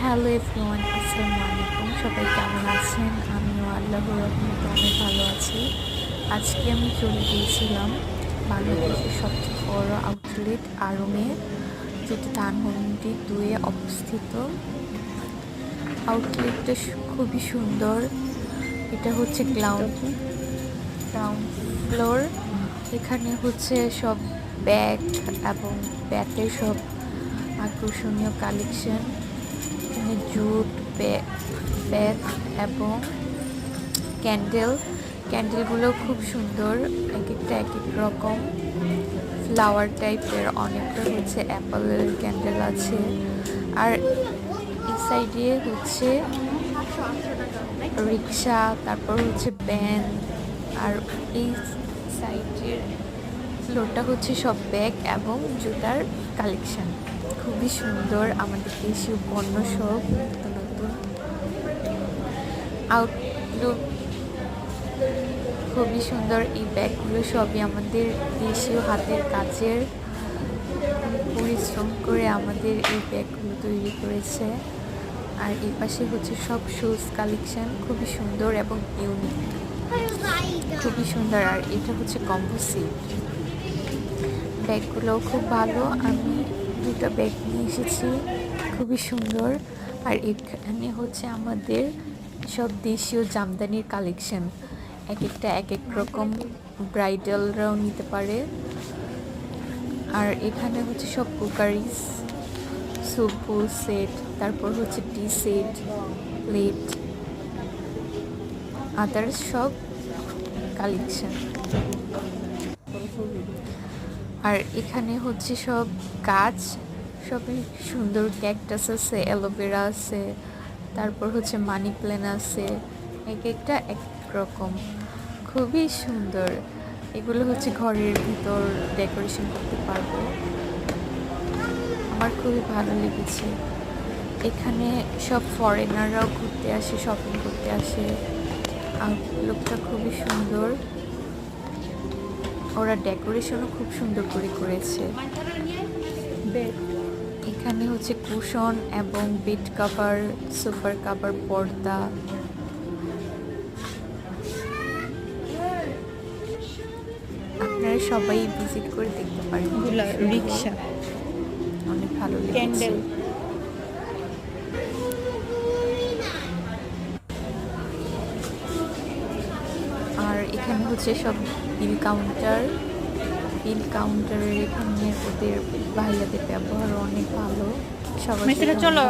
Hello everyone, আসসালামু আলাইকুম। সবাই কেমন আছেন? আমিও আল্লাহর রহমতে অনেক ভালো আছি। আজকে আমি চলে গিয়েছিলাম বাংলাদেশের সবচেয়ে বড় আউটলেট আড়ং-এ, যেটি ধানমন্ডি 2-এ অবস্থিত। আউটলেটটা খুবই সুন্দর। এটা হচ্ছে গ্রাউন্ড ফ্লোর। এখানে হচ্ছে সব ব্যাগ এবং ব্যাটের সব আকর্ষণীয় কালেকশন। এখানে জুট ব্যাগ এবং ক্যান্ডেলগুলো খুব সুন্দর, এক একটা এক এক রকম ফ্লাওয়ার টাইপের। অনেকটা হচ্ছে অ্যাপেলের ক্যান্ডেল আছে। আর এই সাইডে হচ্ছে রিক্সা, তারপর হচ্ছে ভ্যান। আর এই সাইডের ফ্লোরটা হচ্ছে সব ব্যাগ এবং জুতার কালেকশন। খুবই সুন্দর, আমাদের দেশীয় পণ্য সব নতুন নতুন আউটলুক। খুবই সুন্দর। এই ব্যাগগুলো সবই আমাদের দেশীয় হাতের কাজের, পরিশ্রম করে আমাদের এই ব্যাগগুলো তৈরি করেছে। আর এই পাশে হচ্ছে সব শুজ কালেকশন, খুবই সুন্দর এবং ইউনিক, খুবই সুন্দর। আর এটা হচ্ছে কম্পোজিট ব্যাগগুলোও খুব ভালো। আমি দুটো ব্যাগ নিয়ে এসেছি, খুবই সুন্দর। আর এখানে হচ্ছে আমাদের সব দেশীয় জামদানির কালেকশন, এক একটা এক এক রকম, ব্রাইডালরাও নিতে পারে। আর এখানে হচ্ছে সব কুকারিজ, স্যুপ সেট, তারপর হচ্ছে টি সেট, প্লেট, আদার্স সব কালেকশন। আর এখানে হচ্ছে সব গাছ, সবই সুন্দর। ক্যাকটাস আছে, অ্যালোভেরা আছে, তারপর হচ্ছে মানি প্ল্যান্ট আছে, এক একটা এক রকম, খুবই সুন্দর। এগুলো হচ্ছে ঘরের ভিতর ডেকোরেশন করতে পারবো। আমার খুবই ভালো লেগেছে। এখানে সব ফরেনাররাও ঘুরতে আসে, শপিং করতে আসে। আউটলুকটা খুবই সুন্দর, ওরা ডেকোরেশনও খুব সুন্দর করে করেছে। এখানে হচ্ছে কুশন এবং বেড কভার, সোফার কভার, পর্দা। আপনারা সবাই ভিজিট করে দেখতে পারেন। রিক্সা, অনেক ভালো লেগেছে। ক্যান্ডেল। আর এখানে হচ্ছে সব বিল কাউন্টারের এখানে ওদের ভাইয়াদের ব্যবহার অনেক ভালো, সবার সাথে চলো।